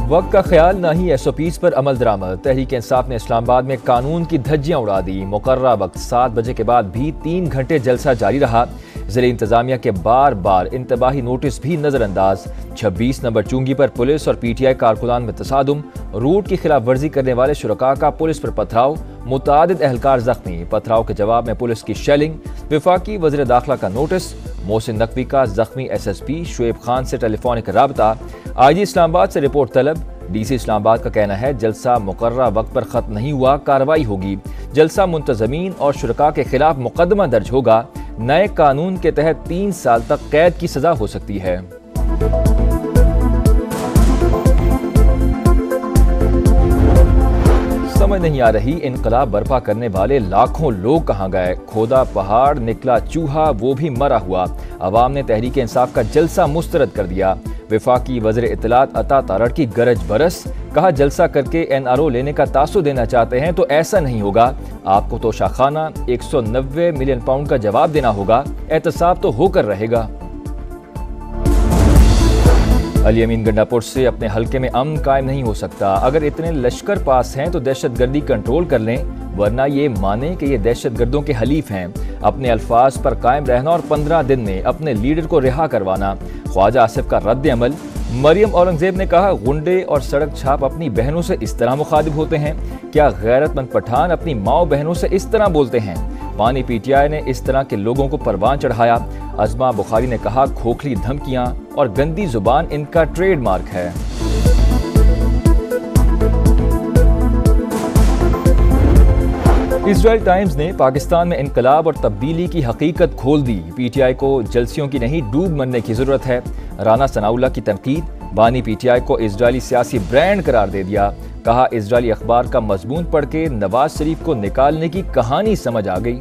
वक्त का ख्याल ना ही SOPs पर अमल दरामद। तहरीक इंसाफ ने इस्लामाबाद में कानून की धज्जियां उड़ा दी। मुकर्ररा वक्त 7 बजे के बाद भी 3 घंटे जलसा जारी रहा। ज़िले इंतजामिया के बार बार इंतबाही नोटिस भी नजरअंदाज। 26 नंबर चुंगी पर पुलिस और PTI कारकुनान में तसादुम। रूट की खिलाफ वर्जी करने वाले शुरका का पुलिस पर पथराव। मुतादिद एहलकार जख्मी। पथराव के जवाब में पुलिस की शेलिंग। वफाकी वज़ीर दाखिला का नोटिस। मोहसिन नकवी का जख्मी SSP शुएब खान से टेलीफोनिक राबता। IG इस्लामाबाद से रिपोर्ट तलब। DC इस्लामाबाद का कहना है जलसा मुकर्ररा वक्त पर खत्म नहीं हुआ, कार्रवाई होगी। जलसा मुंतजमीन और शुरका के खिलाफ मुकदमा दर्ज होगा। नए कानून के तहत 3 साल तक कैद की सजा हो सकती है। समझ नहीं आ रही इनकलाब बर्पा करने वाले लाखों लोग कहाँ गए। खोदा पहाड़ निकला चूहा, वो भी मरा हुआ। अवाम ने तहरीक इंसाफ का जलसा मुस्तरद कर दिया। वफाकी वज़ीर इत्तलात अता तारड़ की गरज बरस। कहा जलसा करके NRO लेने का तासु देना चाहते हैं तो ऐसा नहीं होगा। आपको तो शाखाना 190 मिलियन पाउंड का जवाब देना होगा। एहतसाब तो होकर रहेगा। अली अमीन गंडापुर से अपने हलके में अमन कायम नहीं हो सकता। अगर इतने लश्कर पास हैं तो दहशतगर्दी कंट्रोल कर लें, वरना ये माने कि ये दहशतगर्दों के हलीफ हैं। अपने अल्फाज पर कायम रहना और 15 दिन में अपने लीडर को रिहा करवाना। ख्वाजा आसिफ का रद्द अमल। मरियम औरंगजेब ने कहा गुंडे और सड़क छाप अपनी बहनों से इस तरह मुखातिब होते हैं। क्या गैरतमंद पठान अपनी माओ बहनों से इस तरह बोलते हैं। पानी PTI ने इस तरह के लोगों को परवान चढ़ाया। अजमा बुखारी ने कहा खोखली धमकियां और गंदी जुबान इनका ट्रेडमार्क है। इजराइल टाइम्स ने पाकिस्तान में इनकलाब और तब्दीली की हकीकत खोल दी। PTI को जलसियों की नहीं डूब मरने की जरूरत है। राना सनाउल्लाह की तनकीद। बानी PTI को इजरायली सियासी ब्रांड करार दे दिया। कहा इजरायली अखबार का मजमून पढ़ के नवाज शरीफ को निकालने की कहानी समझ आ गई।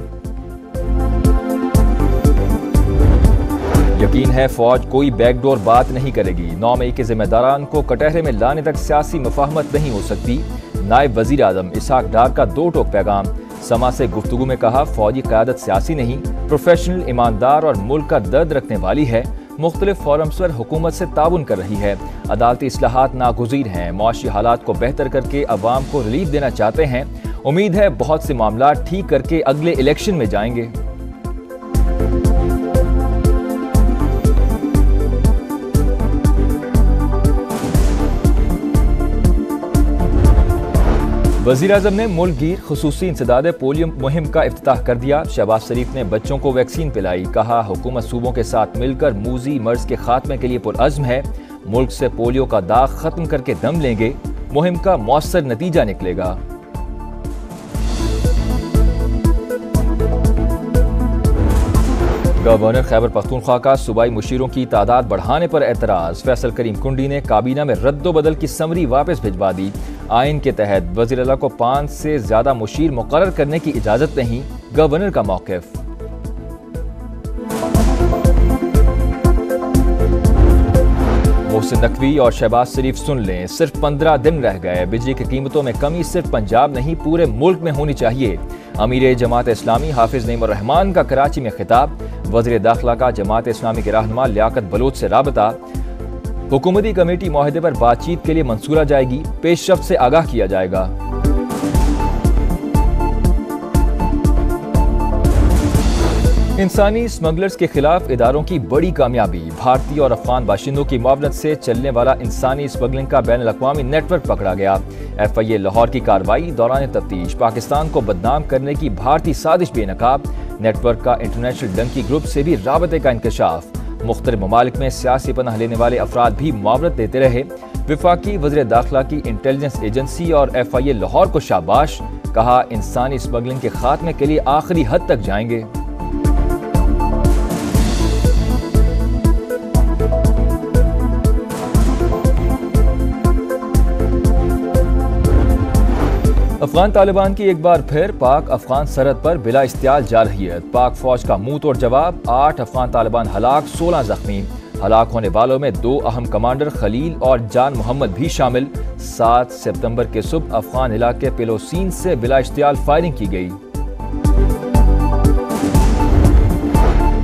यकीन है फौज कोई बैकडोर बात नहीं करेगी। 9 मई के जिम्मेदारान को कटहरे में लाने तक सियासी मुफाहमत नहीं हो सकती। नायब वजीर आजम इसहाक डार का 2 टोक पैगाम। समा से गुफ्तगू में कहा फौजी क़यादत सियासी नहीं, प्रोफेशनल, ईमानदार और मुल्क का दर्द रखने वाली है। मुख्तलिफ फोरम्स पर हुकूमत से ताउन कर रही है। अदालती इस्लाहात नागुज़ीर हैं। मुआशी हालात को बेहतर करके अवाम को रिलीफ देना चाहते हैं। उम्मीद है बहुत से मामला ठीक करके अगले इलेक्शन में जाएंगे। वज़ीर आज़म ने मुल्क गिर खुसूसी इंसदाद पोलियो मुहिम का इफ्तिताह कर दिया। शहबाज शरीफ ने बच्चों को वैक्सीन पिलाई। कहा हुकूमत सूबों के साथ मिलकर मूजी मर्ज के खात्मे के लिए पुरअज़्म है। मुल्क से पोलियो का दाग खत्म करके दम लेंगे। मुहिम का मौसर नतीजा निकलेगा। गवर्नर खैबर पख्तूनख्वा का सूबाई मुशीरों की तादाद बढ़ाने पर एतराज़। फैसल करीम कुंडी ने काबीना में रद्दोबदल की समरी वापस भिजवा दी। आइन के तहत वज़ीर आला को 5 से ज्यादा मुशीर मुकर्रर करने की इजाजत नहीं, गवर्नर का मौक़िफ़। मोहसिन नकवी और शहबाज शरीफ सुन लें, सिर्फ 15 दिन रह गए। बिजली की कीमतों में कमी सिर्फ पंजाब नहीं पूरे मुल्क में होनी चाहिए। अमीर जमात इस्लामी हाफिज नईमुर रहमान का कराची में खिताब। वज़ीर दाखिला का जमात इस्लामी के रहनुमा लियाकत बलोच से राबता। हुकूमती कमेटी मुआहदे पर बातचीत के लिए मंसूरा जाएगी। पेशरफ्त से आगाह किया जाएगा। इंसानी स्मगलर्स के खिलाफ इदारों की बड़ी कामयाबी। भारतीय और अफगान बाशिंदों की मुआवनत से चलने वाला इंसानी स्मगलिंग का बैन अल-अक़वामी नेटवर्क पकड़ा गया। FIA लाहौर की कार्रवाई दौरान तफ्तीश। पाकिस्तान को बदनाम करने की भारतीय साजिश बेनकाब। नेटवर्क का इंटरनेशनल डंकी ग्रुप से भी राबते का इंकशाफ। मुख्तलिफ ममालिक में सियासी पनाह लेने वाले अफराद भी मुआवनत देते रहे। वफाकी वज़ीर दाखिला की इंटेलिजेंस एजेंसी और FIA लाहौर को शाबाश। कहा इंसानी स्मगलिंग के खात्मे के लिए आखिरी हद तक जाएंगे। अफगान तालिबान की एक बार फिर पाक अफगान सरहद पर बिला इश्तियाल जारहियत। पाक फौज का मुंह तोड़ जवाब। 8 अफगान तालिबान हलाक, 16 जख्मी। हलाक होने वालों में 2 अहम कमांडर खलील और जान मोहम्मद भी शामिल। 7 सितंबर के सुबह अफगान इलाके पेलोसीन से बिला इश्तियाल फायरिंग की गई।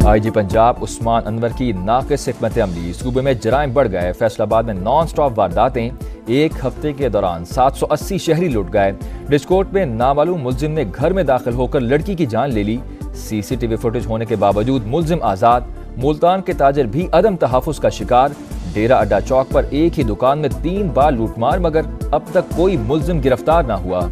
IG पंजाब उस्मान अनवर की नाक़िस हिकमत अमली। सूबे में जराइम बढ़ गए। फैसलाबाद में नॉन स्टॉप वारदातें। एक हफ्ते के दौरान 780 शहरी लुट गए। डिस्कोट में नामालूम मुलजिम ने घर में दाखिल होकर लड़की की जान ले ली। सीसीटीवी फुटेज होने के बावजूद मुलजिम आजाद। मुल्तान के ताजर भी अदम तहफ़्फ़ुज़ का शिकार। डेरा अड्डा चौक पर एक ही दुकान में 3 बार लूटमार, मगर अब तक कोई मुलजिम गिरफ्तार न हुआ।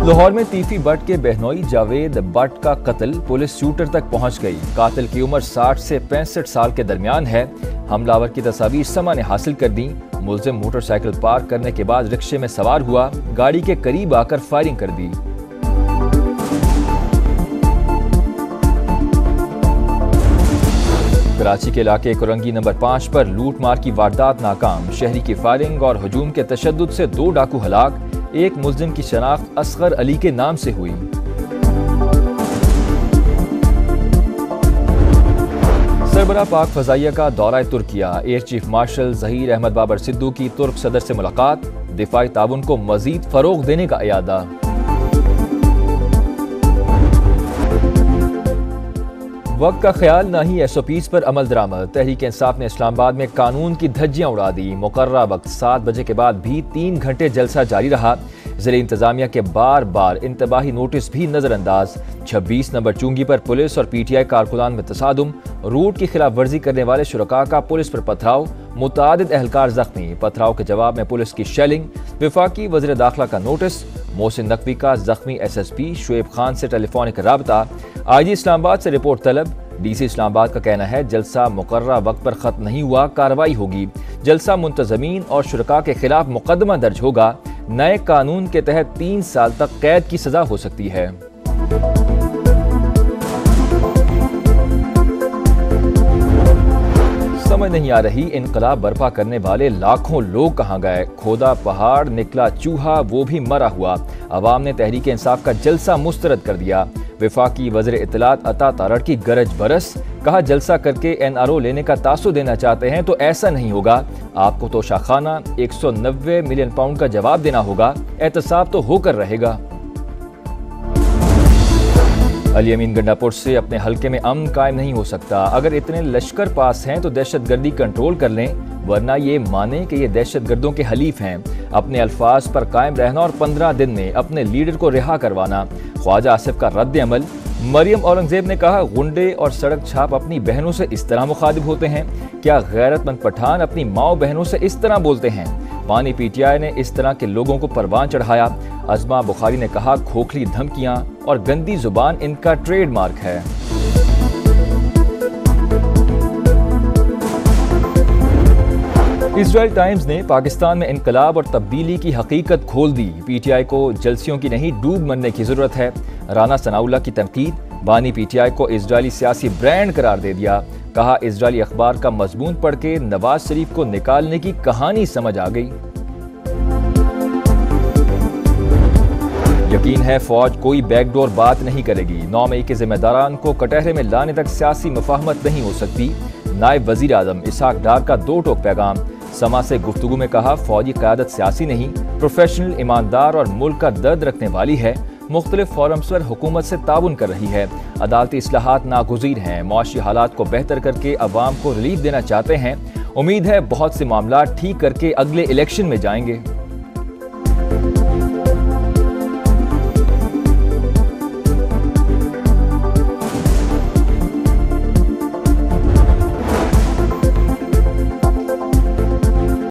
लाहौर में तीफी बट के बहनोई जावेद बट का कत्ल, पुलिस शूटर तक पहुंच गई। कातिल की उम्र 60 से 65 साल के दरमियान है। हमलावर की तस्वीर समा ने हासिल कर दी। मुलजिम मोटरसाइकिल पार्क करने के बाद रिक्शे में सवार हुआ, गाड़ी के करीब आकर फायरिंग कर दी। कराची के इलाके कुरंगी नंबर 5 पर लूटमार की वारदात नाकाम। शहरी की फायरिंग और हुजूम के तशद्दुद से 2 डाकू हलाक। एक मुलजिम की शनाख्त असगर अली के नाम से हुई। सरबराह पाक फजाइया का दौरा Turkiye. Air chief marshal Zaheer Ahmed Babar Sidhu की तुर्क सदर से मुलाकात। दिफाई ताउन को मजीद फरोग देने का इरादा। वक्त का ख्याल न ही SOPs पर अमल दरामद। तहरीक इंसाफ ने इस्लामाबाद में कानून की धज्जियां उड़ा दी। मुकर्ररा वक्त 7 बजे के बाद भी 3 घंटे जलसा जारी रहा। ज़िले इंतजामिया के बार बार इंतबाही नोटिस भी नजरअंदाज। 26 नंबर चुंगी पर पुलिस और PTI कारकुनान में तसादुम। रूट की खिलाफ वर्जी करने वाले शुरका का पुलिस पर पथराव। मुतादिद एहलकार जख्मी। पथराव के जवाब में पुलिस की शेलिंग। वफाकी वज़ीर दाखिला का नोटिस। मोहसिन नकवी का जख्मी SSP शुएब खान से टेलीफोनिक राबता। IG इस्लामाबाद से रिपोर्ट तलब। DC इस्लामाबाद का कहना है जलसा मुकर्ररा वक्त पर खत्म नहीं हुआ, कार्रवाई होगी। जलसा मुंतजमीन और शुरका के खिलाफ मुकदमा दर्ज होगा। नए कानून के तहत 3 साल तक कैद की सजा हो सकती है। समझ नहीं आ रही इनकलाब बर्पा करने वाले लाखों लोग कहां गए। खोदा पहाड़ निकला चूहा, वो भी मरा हुआ। अवाम ने तहरीक इंसाफ का जलसा मुस्तरद कर दिया। वफाकी वज़ीर इत्तलात अता तारड़ की गरज बरस। कहा जलसा करके NRO लेने का तासु देना चाहते हैं तो ऐसा नहीं होगा। आपको तो शाखाना 190 मिलियन पाउंड का जवाब देना होगा। एहतसाब तो होकर रहेगा। अली अमीन गंडापुर से अपने हलके में अमन कायम नहीं हो सकता। अगर इतने लश्कर पास हैं तो दहशतगर्दी कंट्रोल कर लें, वरना ये माने कि ये दहशतगर्दों के हलीफ हैं। अपने अल्फाज पर कायम रहना और 15 दिन में अपने लीडर को रिहा करवाना। ख्वाजा आसिफ का रद्द अमल। मरियम औरंगजेब ने कहा गुंडे और सड़क छाप अपनी बहनों से इस तरह मुखातिब होते हैं। क्या गैरतमंद पठान अपनी माओ बहनों से इस तरह बोलते हैं? पानी PTI ने इस तरह के लोगों को परवान चढ़ाया। अजमा बुखारी ने कहा खोखली धमकियां और गंदी जुबान इनका ट्रेडमार्क है। इजराइल टाइम्स ने पाकिस्तान में इनकलाब और तब्दीली की हकीकत खोल दी। PTI को जलसियों की नहीं डूब मरने की जरूरत है। राना सनाउल्लाह की तनकीद। बानी PTI को इजरायली सियासी ब्रांड करार दे दिया। कहा इजरायली अखबार का मजमून पढ़ के नवाज शरीफ को निकालने की कहानी समझ आ गई। यकीन है फौज कोई बैकडोर बात नहीं करेगी। 9 मई के जिम्मेदारान को कटहरे में लाने तक सियासी मुफाहमत नहीं हो सकती। नायब वजीर आजम इसहाक डार का 2 टोक पैगाम। समा से गुफ्तगू में कहा फौजी क़यादत सियासी नहीं, प्रोफेशनल, ईमानदार और मुल्क का दर्द रखने वाली है। मुख्तलिफ फोरम्स पर हुकूमत से ताउन कर रही है। अदालती इस्लाहात नागुज़ीर हैं। मुआशी हालात को बेहतर करके अवाम को रिलीफ देना चाहते हैं। उम्मीद है बहुत से मामला ठीक करके अगले इलेक्शन में जाएंगे।